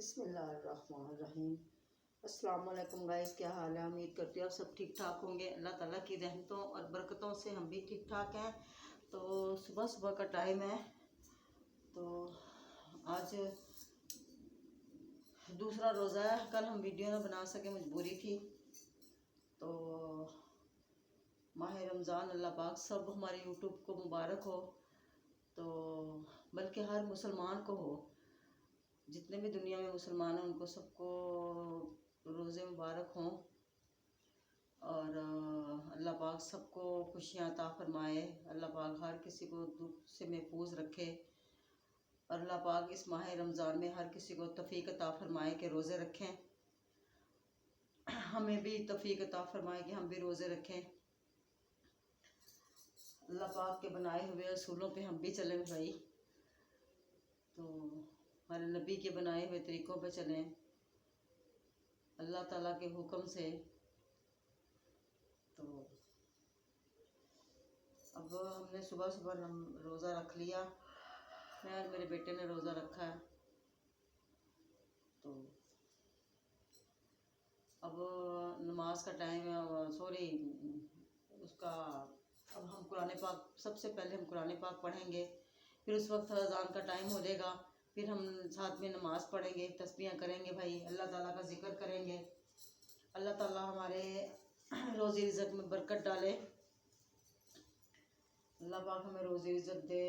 بسم اللہ الرحمن الرحیم۔ السلام علیکم گائز، کیا حال ہے؟ امید کرتی ہوں آپ سب ٹھیک ٹھاک ہوں گے۔ اللہ تعالیٰ کی رحمتوں اور برکتوں سے ہم بھی ٹھیک ٹھاک ہیں۔ تو صبح کا ٹائم ہے، تو آج دوسرا روزہ ہے۔ کل ہم ویڈیو نہ بنا سکے، مجبوری تھی۔ تو ماہ رمضان اللہ پاک سب ہمارے یوٹیوب کو مبارک ہو، تو بلکہ ہر مسلمان کو ہو، جتنے بھی دنیا میں مسلمان ہیں ان کو سب کو روزے مبارک ہوں، اور اللہ پاک سب کو خوشیاں عطا فرمائے۔ اللہ پاک ہر کسی کو دکھ سے محفوظ رکھے، اور اللہ پاک اس ماہ رمضان میں ہر کسی کو توفیق عطا فرمائے کہ روزے رکھیں۔ ہمیں بھی توفیق عطا فرمائے کہ ہم بھی روزے رکھیں۔ اللہ پاک کے بنائے ہوئے اصولوں پہ ہم بھی چلیں بھائی، تو ہمارے نبی کے بنائے ہوئے طریقوں پہ چلیں اللہ تعالیٰ کے حکم سے۔ تو اب ہم نے صبح روزہ رکھ لیا، میں اور میرے بیٹے نے روزہ رکھا ہے۔ تو اب نماز کا ٹائم ہے، اب ہم قرآن پاک، سب سے پہلے ہم قرآن پاک پڑھیں گے، پھر اس وقت اذان کا ٹائم ہو جائے گا، پھر ہم ساتھ میں نماز پڑھیں گے، تسبیحاں کریں گے بھائی، اللہ تعالیٰ کا ذکر کریں گے۔ اللہ تعالیٰ ہمارے روزی رزق میں برکت ڈالے، اللہ پاک ہمیں روزی رزق دے۔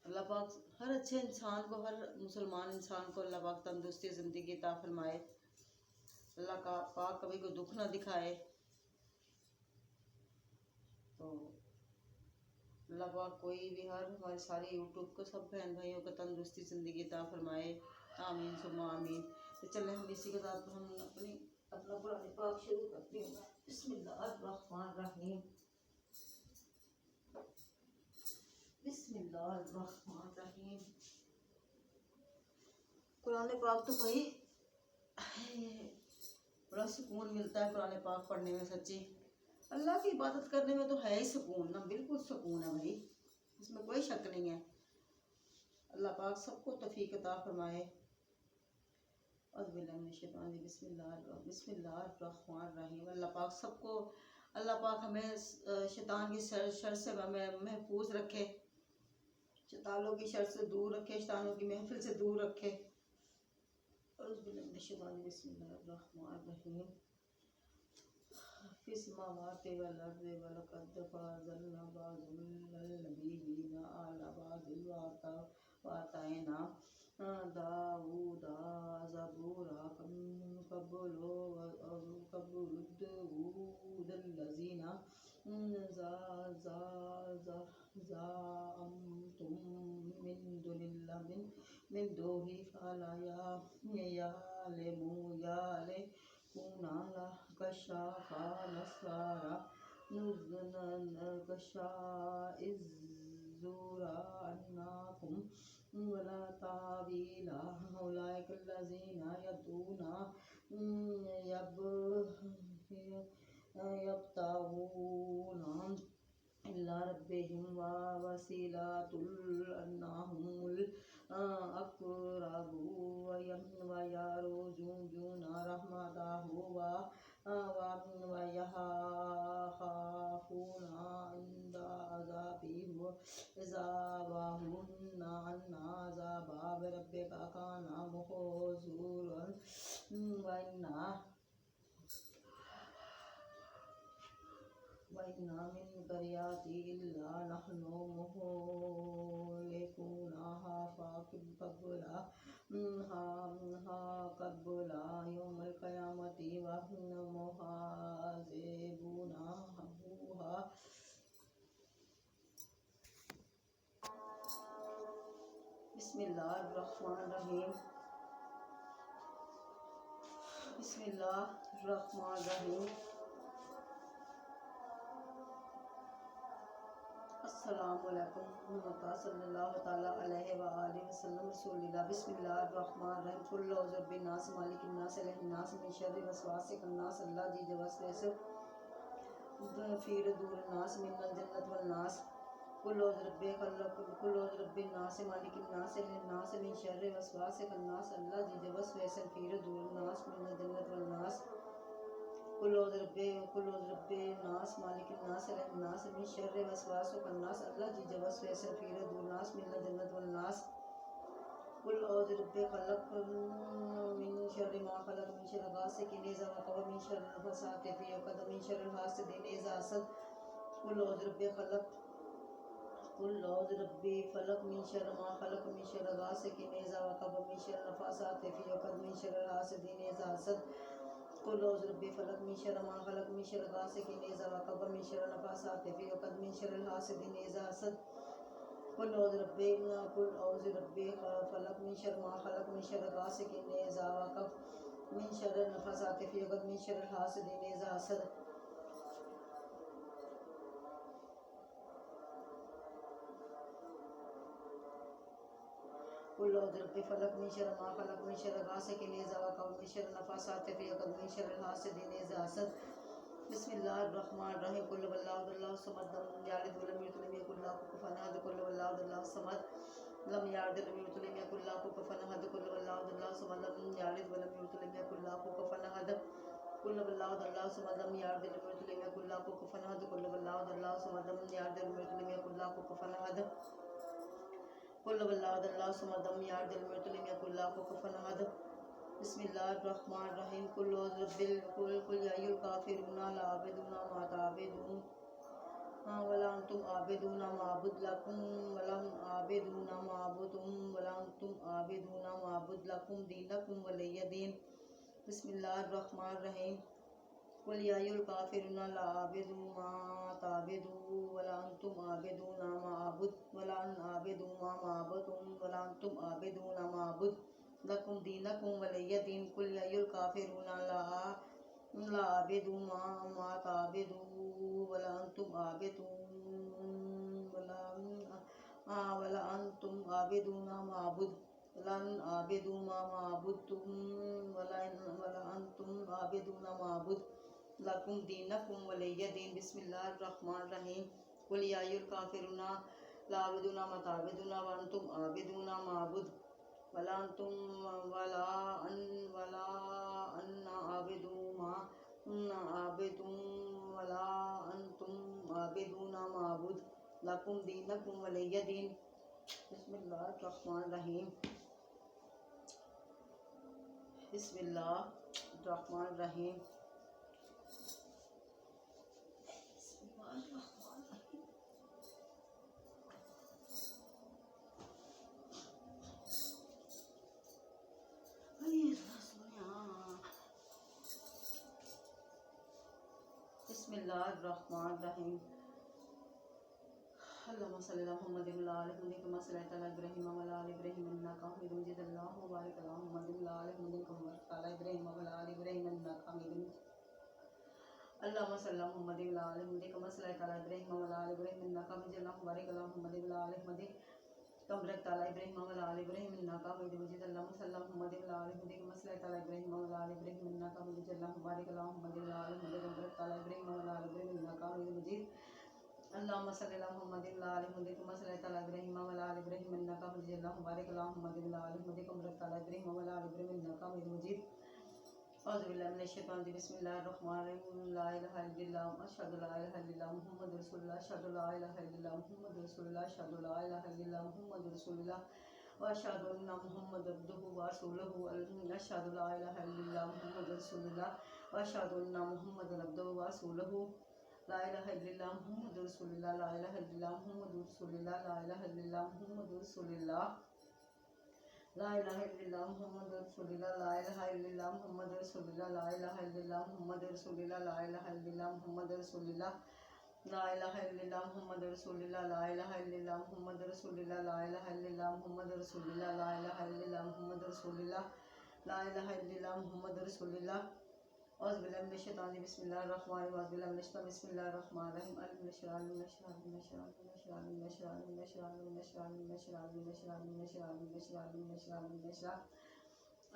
اللہ پاک ہر اچھے انسان کو، ہر مسلمان انسان کو اللہ پاک تندرستی زندگی عطا فرمائے۔ اللہ کا پاک کبھی کوئی دکھ نہ دکھائے۔ تو اللہ پاک کوئی بھی، ہمارے سارے یوٹیوب کو سب بہن بھائیوں کو تندرستی زندگی عطا فرمائے، آمین ثم آمین۔ تو چلیں ہم اسی کے ساتھ ہم اپنا قرآن پاک شروع کرتے ہیں۔ بسم اللہ الرحمن الرحیم، بسم اللہ الرحمن الرحیم۔ قرآن پاک تو بھائی بڑا سکون ملتا ہے قرآن پاک پڑھنے میں، سچی اللہ کی عبادت کرنے میں تو ہے ہی سکون نا، بالکل سکون ہے بھائی، اس میں کوئی شک نہیں ہے۔ اللہ پاک سب کو توفیق عطا فرمائے۔ اعوذ باللہ من الشیطان الرجیم، بسم اللہ الرحمن الرحیم۔ اللہ پاک سب کو، اللہ پاک ہمیں شیطان کی شر سے محفوظ رکھے، شیطانوں کی شر سے دور رکھے، شیطانوں کی محفل سے دور رکھے۔ اعوذ باللہ من الشیطان الرجیم، بسم اللہ الرحمن الرحیم۔ فی السماوات والارض ولقد فضلنا بعض النبیین علی بعض وآتینا داؤد زبورا قبل داؤد الذین زعمتم من دون اللہ من دونہ فلا یعلمون کشاف الضر عنکم ولا تاویل اولئک الذین یدعون یبتغون الی ربہم الوسیلۃ ایہم الاقرب ویرجون رحمتہ ویخافون عذابہ ویحذرون ان عذاب ربک کان محذورا وَإِنَّ مِنْ قَرْيَةٍ إِلَّا نَحْنُ مُهْلِكُوهَا قَبْلَ يَوْمِ الْقِيَامَةِ وَنَحْنُ مُعَذِّبُونَ أَهْلَهَا۔ بسم اللہ الرحمن الرحیم، بسم اللہ الرحمن الرحیم۔ السلام علیکم محمد صلی اللہ تعالیٰ علیہ وآلہ وسلم رسول اللہ۔ بسم اللہ الرحمن الرحیم۔ قل اعوذ برب الناس مالک الناس الہ الناس من شر الوسواس الخناس الذی یوسوس فی صدور الناس من الجنۃ والناس۔ کل اعوذ برب خلق، کل اعوذ برب الناس مالک الناس اله الناس من شر وسواس الناس الذي يوسوس في صدور الناس من الجنة والناس. کل اعوذ برب الناس مالک الناس اله الناس من شر وسواس الناس الذي يوسوس في صدور الناس من الجنة والناس. کل اعوذ برب خلق من شر ما خلق من شر غاسق اذا وقب من شر النفاثات في العقد من شر حاسد اذا حسد. کل اعوذ برب خلق، کل اعوذ برب فلق من شر ما خلق من شر غاسق اذا وقب من شر النفاثات في العقد من شر حاسد اذا حسد. کل اعوذ برب فلق من شر ما خلق من شر غاسق اذا وقب من شر النفاثات في العقد من شر حاسد اذا حسد. کل اعوذ برب فلق من شر ما خلق من شر غاسق اذا وقب من شر النفاثات في العقد من شر حاسد اذا حسد. کل اعوذ برب فلق من شر ما خلق من شر غاسق اذا وقب من شر النفاثات في العقد من شر حاسد اذا حسد. بسم اللہ الرحمن الرحیم. قل هو اللہ احد اللہ الصمد لم یلد ولم یولد ولم یکن له کفوا احد. قل هو اللہ احد اللہ الصمد لم یلد ولم یولد ولم یکن له کفوا احد. قل هو اللہ احد اللہ الصمد لم یلد ولم یولد ولم یکن له کفوا احد. قل هو اللہ احد اللہ الصمد لم یلد ولم یولد ولم یکن له کفوا احد. قل هو اللہ احد اللہ الصمد لم یلد ولم یولد ولم یکن له کفوا احد. قل هو اللہ احد اللہ الصمد لم یلد ولم یولد ولم یکن له کفوا احد. بسم اللہ الرحمن الرحیم. قل اعوذ برب قل یا ایھا الکافرون لا اعبد ما تعبدون ولا انتم عابدون ما اعبد لكم ولا هم عابدون ما اعبد ولا انتم عابدون ما اعبد لكم دینکم ولی دین. بسم اللہ الرحمن الرحیم. قل یا ایھا الکافرون لا اعبد ما تعبدون ولا انتم عابدون ما اعبد ولا انا عابد ما عبدتم ولا انتم عابدون ما اعبد لکم دینکم ولی دین. قل یا ایھا الکافرون لا اعبد ما تعبدون ولا انتم عابدون ولا انتم عابدون ما اعبد ولا انا عابد ما عبدتم ولا انتم عابدون ما اعبد لکم دینکم ولی دین. بسم اللہ الرحمن الرحیم. قل یا ایھا الکافرون لا اعبد ما تعبدون وانتم عابدون ما اعبد ولا انا عابد ما عبدتم ولا انتم عابدون ما اعبد لکم دینکم ولی دین. بسم اللہ الرحمن الرحیم. بسم اللہ الرحمن الرحیم. بسم اللہ الرحمن الرحیم. اللہم صلی علی محمد وعلی آل محمد کما صلیت علی ابراہیم وعلی آل ابراہیم انک حمید مجید. اللہم بارک علی محمد وعلی آل محمد کما بارکت علی ابراہیم وعلی آل ابراہیم انک حمید مجید. اللہم صلی علی محمد وعلی آل محمد کما صلیت علی ابراہیم وعلی آل ابراہیم انک حمید مجید. اللہم بارک علی محمد وعلی آل محمد کما بارکت علی ابراہیم وعلی آل ابراہیم انک حمید مجید. اللہم صلی علی محمد وعلی آل محمد کما صلیت علی ابراہیم وعلی آل ابراہیم انک حمید مجید. اللہم بارک علی محمد وعلی آل محمد کما بارکت علی ابراہیم وعلی آل ابراہیم انک حمید مجید. اللہم صلی علی محمد وعلی آل محمد کما صلیت علی ابراہیم وعلی آل ابراہیم انک حمید مجید. اللہم بارک علی محمد وعلی آل محمد کما بارکت علی ابراہیم وعلی آل ابراہیم انک حمید مجید. اعوذ باللہ من الشیطان الرجیم. بسم اللہ الرحمن الرحیم. لا الہ الا اللہ اشہد لا الہ الا اللہ محمد رسول اللہ. اشہد لا الہ الا اللہ محمد رسول اللہ. اشہد لا الہ الا اللہ محمد رسول اللہ واشہد ان محمد عبدہ ورسولہ. اشہد لا الہ الا اللہ محمد رسول اللہ واشہد ان محمد عبدہ ورسولہ. لا الہ الا اللہ محمد رسول اللہ. لا الہ الا اللہ محمد رسول اللہ. لا الہ الا اللہ محمد رسول اللہ. لا الہ الا اللہ محمد رسول اللہ. لا الہ الا اللہ محمد رسول اللہ. لا الہ الا اللہ محمد رسول اللہ. لا الہ الا اللہ محمد رسول اللہ. لا الہ الا اللہ محمد رسول اللہ. لا الہ الا اللہ محمد رسول اللہ. لا الہ الا اللہ محمد رسول اللہ. لا الہ الا اللہ محمد رسول اللہ. لا الہ الا اللہ محمد رسول اللہ. اعوذ باللہ من الشیطان الرجیم. بسم اللہ الرحمن الرحیم. اعوذ باللہ من الشیطان. بسم اللہ الرحمن الرحیم. الم نشرح لك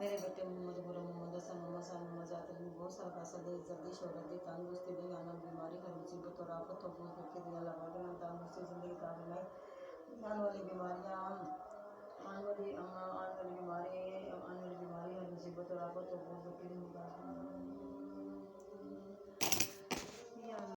میرے بیٹے محمد غلام محمد حسن محمد صاحب محمد ذات میں بہت سارا پیسہ دے، جلدی شہرت دے، تندرستی دے، آنا بیماری ہر مصیبت اور آفت اور دور کر کے دے اللہ پاک میں تندرستی زندگی عطا فرمائے، آنے والی بیماریاں، آنے والی بیماری ہر مصیبت اور آفت اور دور کر کے دے اللہ پاک میں